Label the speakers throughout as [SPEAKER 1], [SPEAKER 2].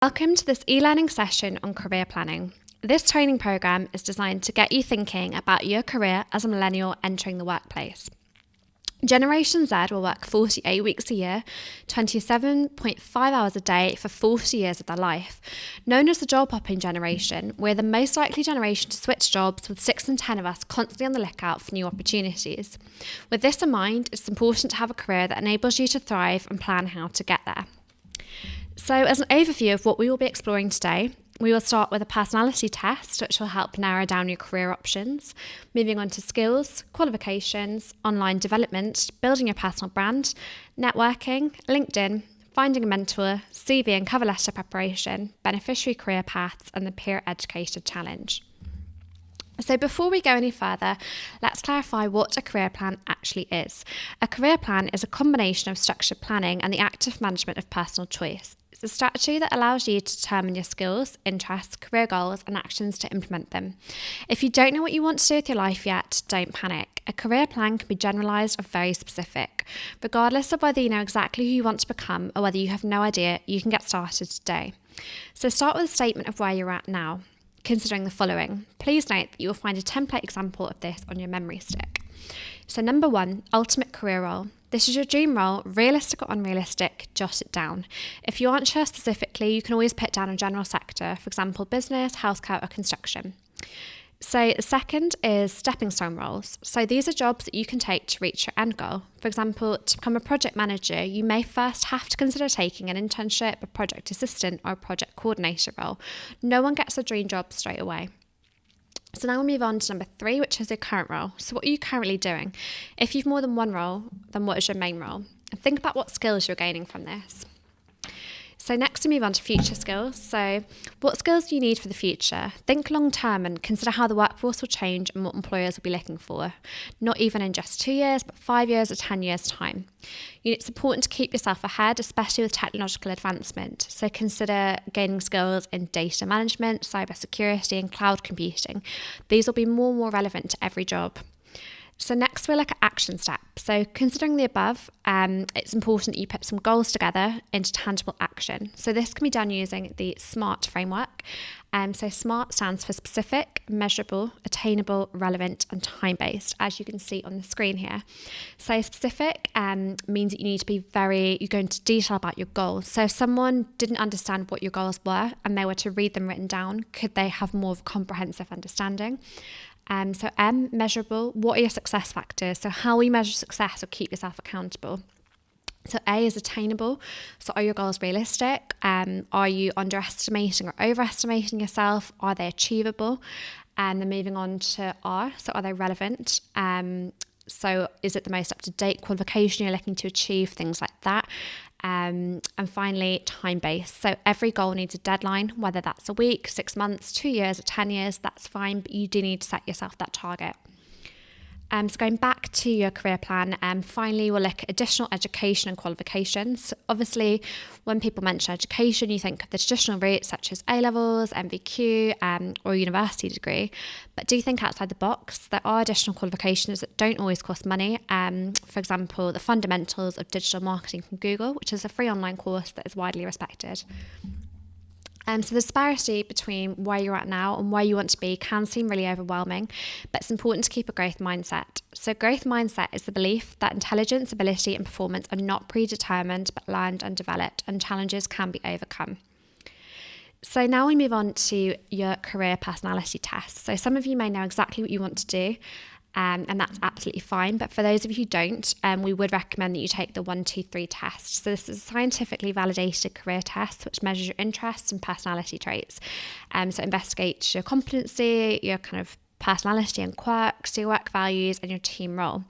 [SPEAKER 1] Welcome to this e-learning session on career planning. This training program is designed to get you thinking about your career as a millennial entering the workplace. Generation Z will work 48 weeks a year, 27.5 hours a day for 40 years of their life. Known as the job hopping generation, we're the most likely generation to switch jobs, with 6 in 10 of us constantly on the lookout for new opportunities. With this in mind, it's important to have a career that enables you to thrive and plan how to get there. So as an overview of what we will be exploring today, we will start with a personality test, which will help narrow down your career options, moving on to skills, qualifications, online development, building your personal brand, networking, LinkedIn, finding a mentor, CV and cover letter preparation, beneficiary career paths, and the Peer Educator Challenge. So before we go any further, let's clarify what a career plan actually is. A career plan is a combination of structured planning and the active management of personal choice. It's a strategy that allows you to determine your skills, interests, career goals, and actions to implement them. If you don't know what you want to do with your life yet, don't panic. A career plan can be generalised or very specific. Regardless of whether you know exactly who you want to become or whether you have no idea, you can get started today. So start with a statement of where you're at now, considering the following. Please note that you will find a template example of this on your memory stick. So number 1, ultimate career role. This is your dream role, realistic or unrealistic, jot it down. If you aren't sure specifically, you can always put down a general sector, for example, business, healthcare or construction. So the second is stepping stone roles. So these are jobs that you can take to reach your end goal. For example, to become a project manager, you may first have to consider taking an internship, a project assistant or a project coordinator role. No one gets a dream job straight away. So now we'll move on to number 3, which is your current role. So what are you currently doing? If you've more than one role, then what is your main role? And think about what skills you're gaining from this. So next we move on to future skills. So what skills do you need for the future? Think long term and consider how the workforce will change and what employers will be looking for. Not even in just 2 years, but 5 years or 10 years time. It's important to keep yourself ahead, especially with technological advancement. So consider gaining skills in data management, cybersecurity and cloud computing. These will be more and more relevant to every job. So next we'll look at action steps. So considering the above, it's important that you put some goals together into tangible action. So this can be done using the SMART framework. So SMART stands for specific, measurable, attainable, relevant and time-based, as you can see on the screen here. So specific means that you go into detail about your goals. So if someone didn't understand what your goals were and they were to read them written down, could they have more of a comprehensive understanding? So M, measurable. What are your success factors? So how will you measure success or keep yourself accountable? So A is attainable. So are your goals realistic? Are you underestimating or overestimating yourself? Are they achievable? And then moving on to R, so are they relevant? So is it the most up-to-date qualification you're looking to achieve? Things like that. And finally, time-based. So every goal needs a deadline, whether that's a week, 6 months, 2 years, or 10 years, that's fine, but you do need to set yourself that target. So going back to your career plan, finally we'll look at additional education and qualifications. Obviously, when people mention education, you think of the traditional routes such as A-levels, MVQ, or university degree. But do think outside the box. There are additional qualifications that don't always cost money. For example, the fundamentals of digital marketing from Google, which is a free online course that is widely respected. So the disparity between where you're at now and where you want to be can seem really overwhelming, but it's important to keep a growth mindset. So growth mindset is the belief that intelligence, ability and performance are not predetermined but learned and developed, and challenges can be overcome. So now we move on to your career personality test. So some of you may know exactly what you want to do, and that's absolutely fine. But for those of you who don't, we would recommend that you take the 1, 2, 3 test. So this is a scientifically validated career test which measures your interests and personality traits. So it investigates your competency, your kind of personality and quirks, your work values and your team role.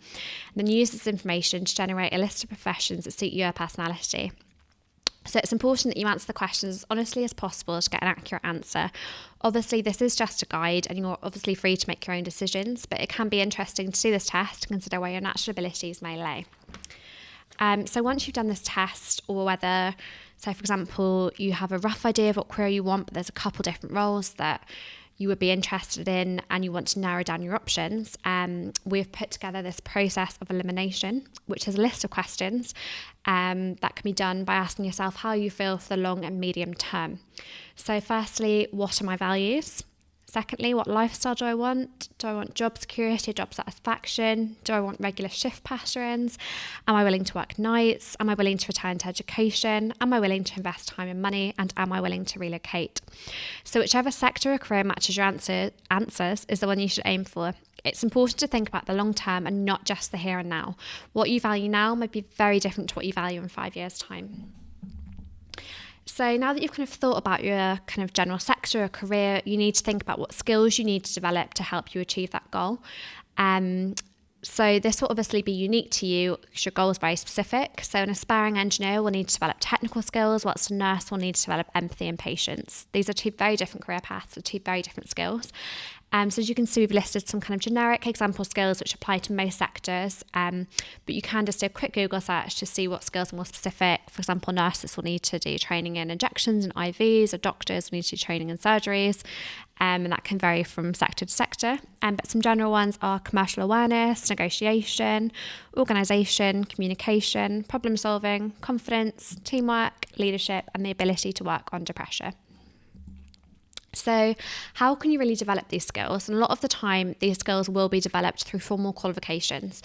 [SPEAKER 1] And then use this information to generate a list of professions that suit your personality. So it's important that you answer the questions as honestly as possible to get an accurate answer. Obviously, this is just a guide and you're obviously free to make your own decisions, but it can be interesting to do this test and consider where your natural abilities may lay. So once you've done this test, or whether, so for example, you have a rough idea of what career you want, but there's a couple different roles that you would be interested in and you want to narrow down your options, we've put together this process of elimination, which is a list of questions that can be done by asking yourself how you feel for the long and medium term. So firstly, what are my values? Secondly, what lifestyle do I want? Do I want job security, job satisfaction? Do I want regular shift patterns? Am I willing to work nights? Am I willing to return to education? Am I willing to invest time and money? And am I willing to relocate? So whichever sector or career matches your answers is the one you should aim for. It's important to think about the long term and not just the here and now. What you value now might be very different to what you value in 5 years' time. So now that you've kind of thought about your kind of general sector or career, you need to think about what skills you need to develop to help you achieve that goal. So this will obviously be unique to you because your goal is very specific. So an aspiring engineer will need to develop technical skills, whilst a nurse will need to develop empathy and patience. These are two very different career paths with two very different skills. So as you can see, we've listed some kind of generic example skills which apply to most sectors, but you can just do a quick Google search to see what skills are more specific. For example, nurses will need to do training in injections and IVs, or doctors will need to do training in surgeries, and that can vary from sector to sector. But some general ones are commercial awareness, negotiation, organisation, communication, problem solving, confidence, teamwork, leadership, and the ability to work under pressure. So how can you really develop these skills? And a lot of the time, these skills will be developed through formal qualifications.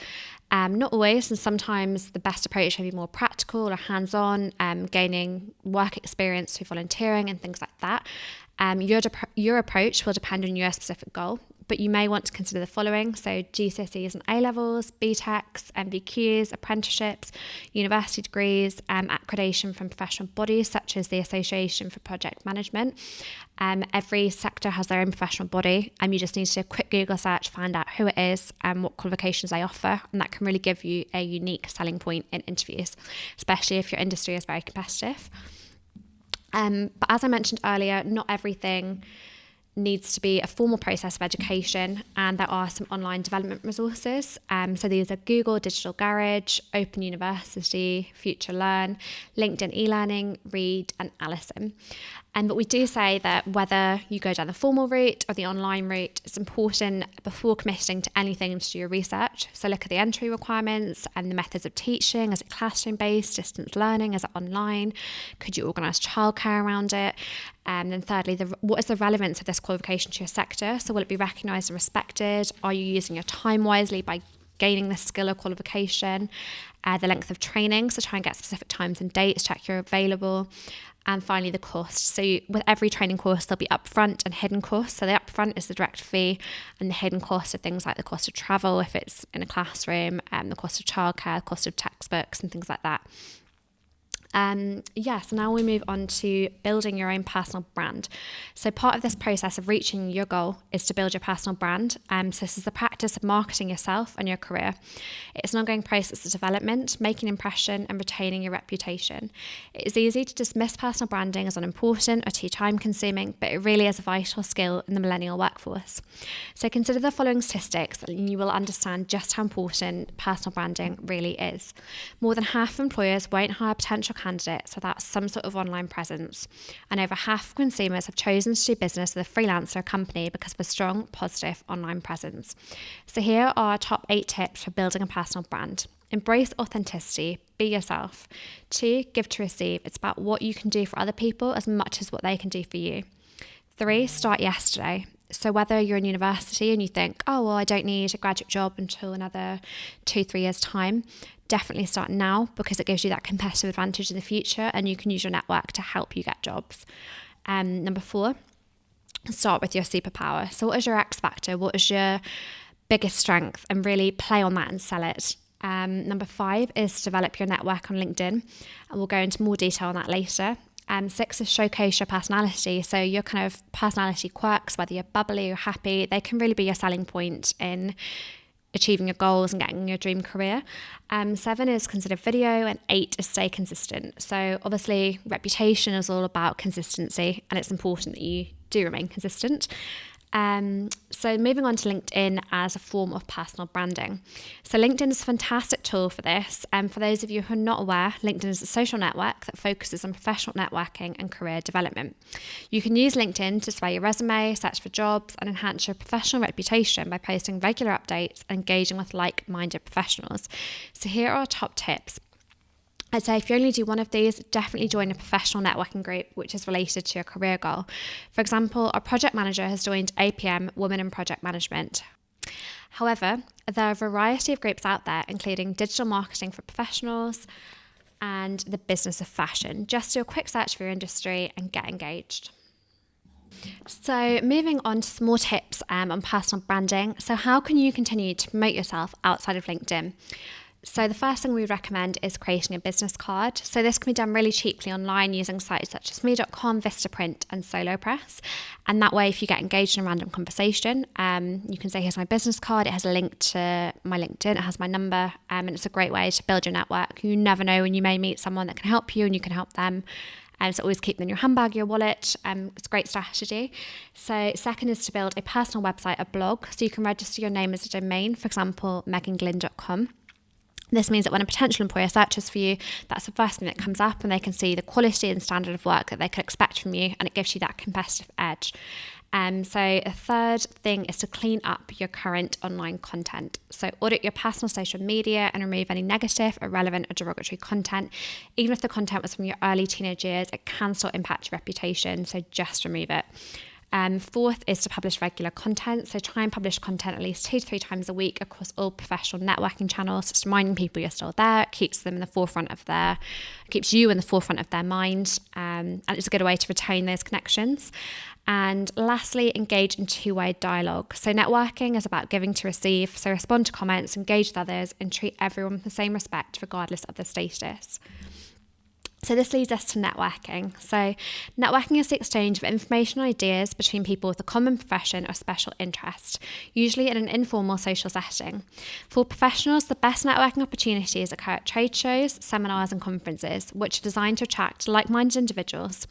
[SPEAKER 1] Not always, and sometimes the best approach may be more practical or hands-on, gaining work experience through volunteering and things like that. Your approach will depend on your specific goal, but you may want to consider the following. So GCSEs and A-levels, BTECs, MVQs, apprenticeships, university degrees, accreditation from professional bodies such as the Association for Project Management. Every sector has their own professional body, and you just need to do a quick Google search, find out who it is and what qualifications they offer, and that can really give you a unique selling point in interviews, especially if your industry is very competitive. But as I mentioned earlier, not everything needs to be a formal process of education, and there are some online development resources. So these are Google Digital Garage, Open University, Future Learn, LinkedIn eLearning, Reed and Allison. But we do say that whether you go down the formal route or the online route, it's important before committing to anything to do your research. So look at the entry requirements and the methods of teaching. Is it classroom-based, distance learning? Is it online? Could you organise childcare around it? And then thirdly, what is the relevance of this qualification to your sector? So will it be recognised and respected? Are you using your time wisely by gaining this skill or qualification? The length of training, so try and get specific times and dates, check you're available. And finally, the cost. So with every training course, there'll be upfront and hidden costs. So the upfront is the direct fee, and the hidden costs are things like the cost of travel if it's in a classroom, the cost of childcare, the cost of textbooks and things like that. So now we move on to building your own personal brand. So part of this process of reaching your goal is to build your personal brand. So this is the practice of marketing yourself and your career. It's an ongoing process of development, making an impression and retaining your reputation. It is easy to dismiss personal branding as unimportant or too time consuming, but it really is a vital skill in the millennial workforce. So consider the following statistics and you will understand just how important personal branding really is. More than half of employers won't hire potential candidates without some sort of online presence, and over half of consumers have chosen to do business with a freelancer or company because of a strong, positive online presence. So here are our top 8 tips for building a personal brand. Embrace authenticity, be yourself. 2, give to receive. It's about what you can do for other people as much as what they can do for you. 3, start yesterday. So whether you're in university and you think, oh, well, I don't need a graduate job until another 2-3 years' time, definitely start now because it gives you that competitive advantage in the future and you can use your network to help you get jobs. Number 4, start with your superpower. So what is your X factor? What is your biggest strength? And really play on that and sell it. Number 5 is to develop your network on LinkedIn, and we'll go into more detail on that later. 6 is showcase your personality. So your kind of personality quirks, whether you're bubbly or happy, they can really be your selling point in achieving your goals and getting your dream career. 7 is consider video, and 8 is stay consistent. So obviously reputation is all about consistency, and it's important that you do remain consistent. So moving on to LinkedIn as a form of personal branding. So LinkedIn is a fantastic tool for this. And for those of you who are not aware, LinkedIn is a social network that focuses on professional networking and career development. You can use LinkedIn to display your resume, search for jobs, and enhance your professional reputation by posting regular updates and engaging with like-minded professionals. So here are our top tips. I'd say if you only do one of these, definitely join a professional networking group which is related to your career goal. For example, our project manager has joined APM Women in Project Management. However, there are a variety of groups out there, including digital marketing for professionals and the business of fashion. Just do a quick search for your industry and get engaged. So moving on to some more tips on personal branding. So how can you continue to promote yourself outside of LinkedIn? So the first thing we would recommend is creating a business card. So this can be done really cheaply online using sites such as me.com, Vistaprint and SoloPress. And that way, if you get engaged in a random conversation, you can say, here's my business card. It has a link to my LinkedIn. It has my number. And it's a great way to build your network. You never know when you may meet someone that can help you and you can help them. So always keep them in your handbag, your wallet. It's a great strategy. So second is to build a personal website, a blog. So you can register your name as a domain, for example, meganglynn.com. This means that when a potential employer searches for you, that's the first thing that comes up and they can see the quality and standard of work that they could expect from you, and it gives you that competitive edge. So a third thing is to clean up your current online content. So audit your personal social media and remove any negative, irrelevant or derogatory content. Even if the content was from your early teenage years, it can still impact your reputation, so just remove it. Fourth is to publish regular content. So try and publish content at least 2 to 3 times a week across all professional networking channels. Just reminding people you're still there. It keeps you in the forefront of their mind. And it's a good way to retain those connections. And lastly, engage in two-way dialogue. So networking is about giving to receive. So respond to comments, engage with others, and treat everyone with the same respect, regardless of their status. So this leads us to networking. So networking is the exchange of information and ideas between people with a common profession or special interest, usually in an informal social setting. For professionals, the best networking opportunities occur at trade shows, seminars and conferences, which are designed to attract like-minded individuals.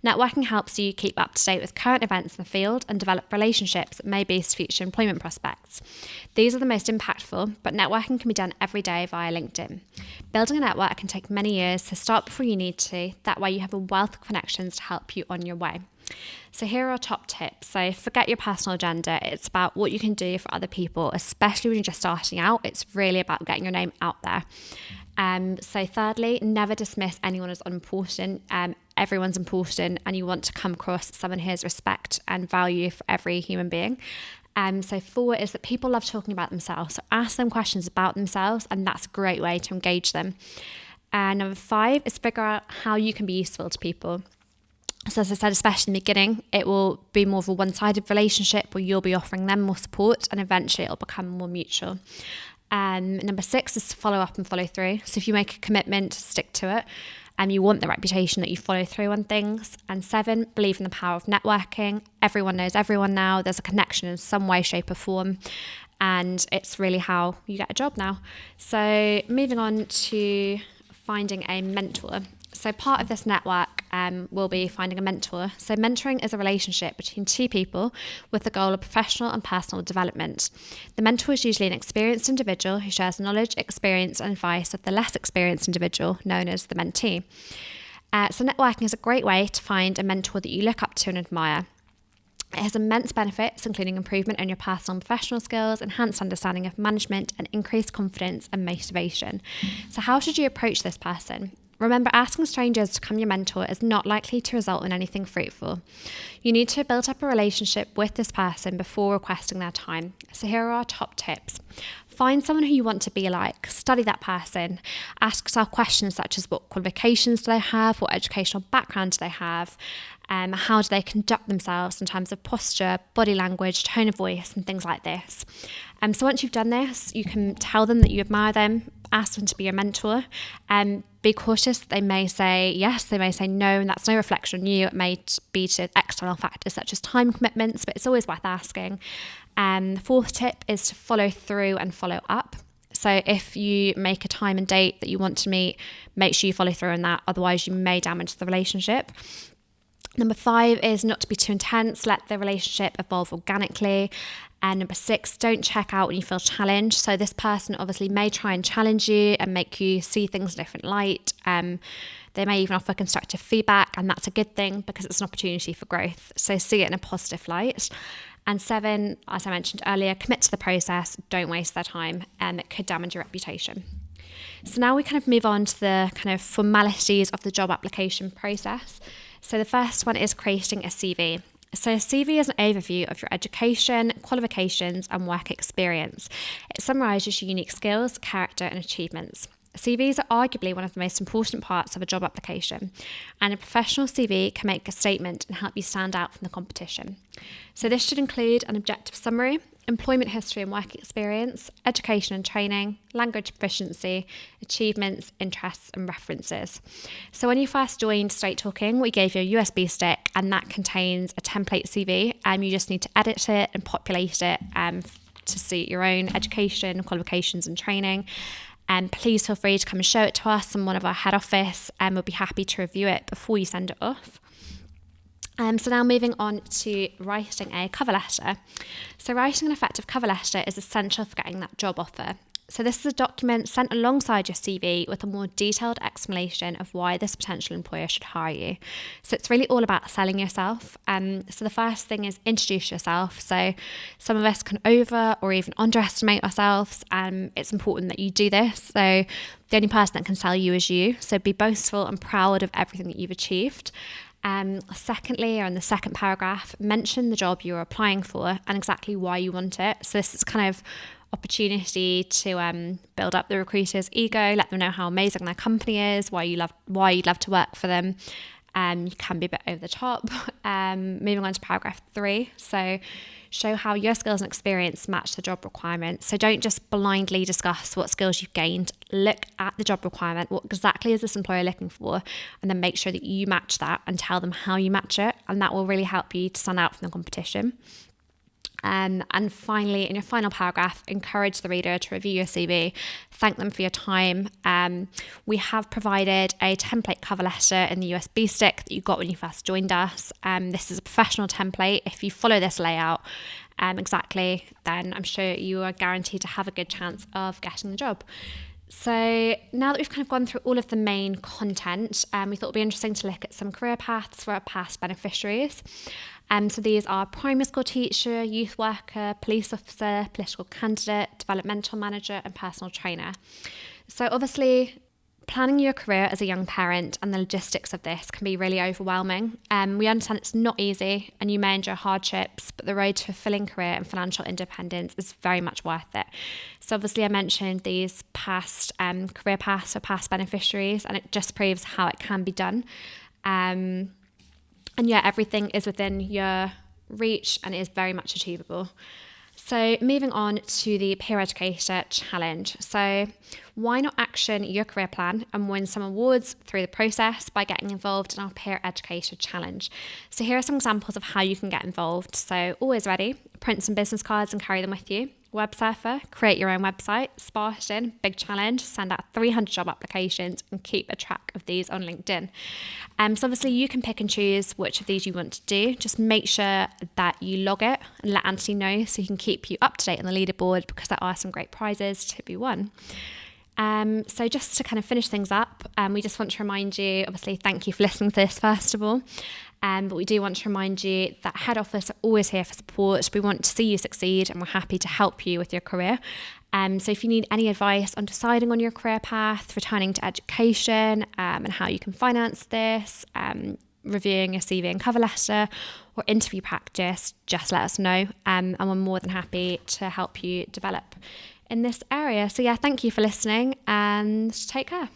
[SPEAKER 1] Networking helps you keep up to date with current events in the field and develop relationships that may boost future employment prospects. These are the most impactful, but networking can be done every day via LinkedIn. Building a network can take many years, so start before you need to. That way you have a wealth of connections to help you on your way. So here are our top tips. So forget your personal agenda. It's about what you can do for other people, especially when you're just starting out. It's really about getting your name out there. So thirdly, never dismiss anyone as unimportant. Everyone's important, and you want to come across as someone who has respect and value for every human being. So 4 is that people love talking about themselves. So ask them questions about themselves, and that's a great way to engage them. Number 5 is figure out how you can be useful to people. So as I said, especially in the beginning, it will be more of a one-sided relationship where you'll be offering them more support, and eventually it'll become more mutual. Number 6 is to follow up and follow through. So if you make a commitment, stick to it. You want the reputation that you follow through on things. And 7, believe in the power of networking. Everyone knows everyone now. There's a connection in some way, shape or form. And it's really how you get a job now. So moving on to finding a mentor. So part of this network will be finding a mentor. So mentoring is a relationship between 2 people with the goal of professional and personal development. The mentor is usually an experienced individual who shares knowledge, experience and advice with the less experienced individual known as the mentee. So networking is a great way to find a mentor that you look up to and admire. It has immense benefits, including improvement in your personal and professional skills, enhanced understanding of management, and increased confidence and motivation. So how should you approach this person? Remember, asking strangers to become your mentor is not likely to result in anything fruitful. You need to build up a relationship with this person before requesting their time. So here are our top tips. Find someone who you want to be like. Study that person. Ask yourself questions such as what qualifications do they have? What educational background do they have? How do they conduct themselves in terms of posture, body language, tone of voice, and things like this. So once you've done this, you can tell them that you admire them, ask them to be your mentor, and be cautious. They may say yes, they may say no, and that's no reflection on you. It may be to external factors such as time commitments, but it's always worth asking. The 4th tip is to follow through and follow up. So if you make a time and date that you want to meet, make sure you follow through on that. Otherwise, you may damage the relationship. Number 5 is not to be too intense, let the relationship evolve organically. And number 6, don't check out when you feel challenged. So this person obviously may try and challenge you and make you see things in a different light. They may even offer constructive feedback, and that's a good thing because it's an opportunity for growth. So see it in a positive light. And 7, as I mentioned earlier, commit to the process, don't waste their time, and it could damage your reputation. So now we kind of move on to the kind of formalities of the job application process. So the first one is creating a CV. So a CV is an overview of your education, qualifications, and work experience. It summarises your unique skills, character, and achievements. CVs are arguably one of the most important parts of a job application, and a professional CV can make a statement and help you stand out from the competition. So this should include an objective summary, employment history and work experience, education and training, language proficiency, achievements, interests, and references. So when you first joined Straight Talking, we gave you a USB stick, and that contains a template CV, and you just need to edit it and populate it to suit your own education, qualifications, and training. And please feel free to come and show it to us in one of our head office, and we'll be happy to review it before you send it off. So now moving on to writing a cover letter. So writing an effective cover letter is essential for getting that job offer. So this is a document sent alongside your CV with a more detailed explanation of why this potential employer should hire you. So it's really all about selling yourself. So the first thing is introduce yourself. So some of us can over or even underestimate ourselves. It's important that you do this. So the only person that can sell you is you. So be boastful and proud of everything that you've achieved. Secondly, or in the second paragraph, mention the job you're applying for and exactly why you want it. So this is kind of opportunity to build up the recruiter's ego, let them know how amazing their company is, why you'd love to work for them. You can be a bit over the top. Moving on to paragraph 3. So show how your skills and experience match the job requirements. So don't just blindly discuss what skills you've gained. Look at the job requirement. What exactly is this employer looking for? And then make sure that you match that and tell them how you match it. And that will really help you to stand out from the competition. And finally, in your final paragraph, encourage the reader to review your CV. Thank them for your time. We have provided a template cover letter in the USB stick that you got when you first joined us. This is a professional template. If you follow this layout exactly, then I'm sure you are guaranteed to have a good chance of getting the job. So now that we've kind of gone through all of the main content, we thought it would be interesting to look at some career paths for our past beneficiaries. So these are primary school teacher, youth worker, police officer, political candidate, developmental manager, and personal trainer. So obviously, planning your career as a young parent and the logistics of this can be really overwhelming. We understand it's not easy and you may endure hardships, but the road to a fulfilling career and financial independence is very much worth it. So obviously I mentioned these past career paths for past beneficiaries, and it just proves how it can be done. And yeah, everything is within your reach and is very much achievable. So moving on to the Peer Educator Challenge. So why not action your career plan and win some awards through the process by getting involved in our Peer Educator Challenge? So here are some examples of how you can get involved. So always ready, print some business cards and carry them with you. Web surfer, create your own website. Spartan, big challenge, send out 300 job applications and keep a track of these on LinkedIn. So obviously you can pick and choose which of these you want to do. Just make sure that you log it and let Anthony know so he can keep you up to date on the leaderboard, because there are some great prizes to be won. So just to kind of finish things up, we just want to remind you, obviously, thank you for listening to this first of all. But we do want to remind you that head office are always here for support. We want to see you succeed and we're happy to help you with your career. So if you need any advice on deciding on your career path, returning to education, and how you can finance this, reviewing your CV and cover letter, or interview practice, just let us know. And we're more than happy to help you develop in this area. So yeah, thank you for listening and take care.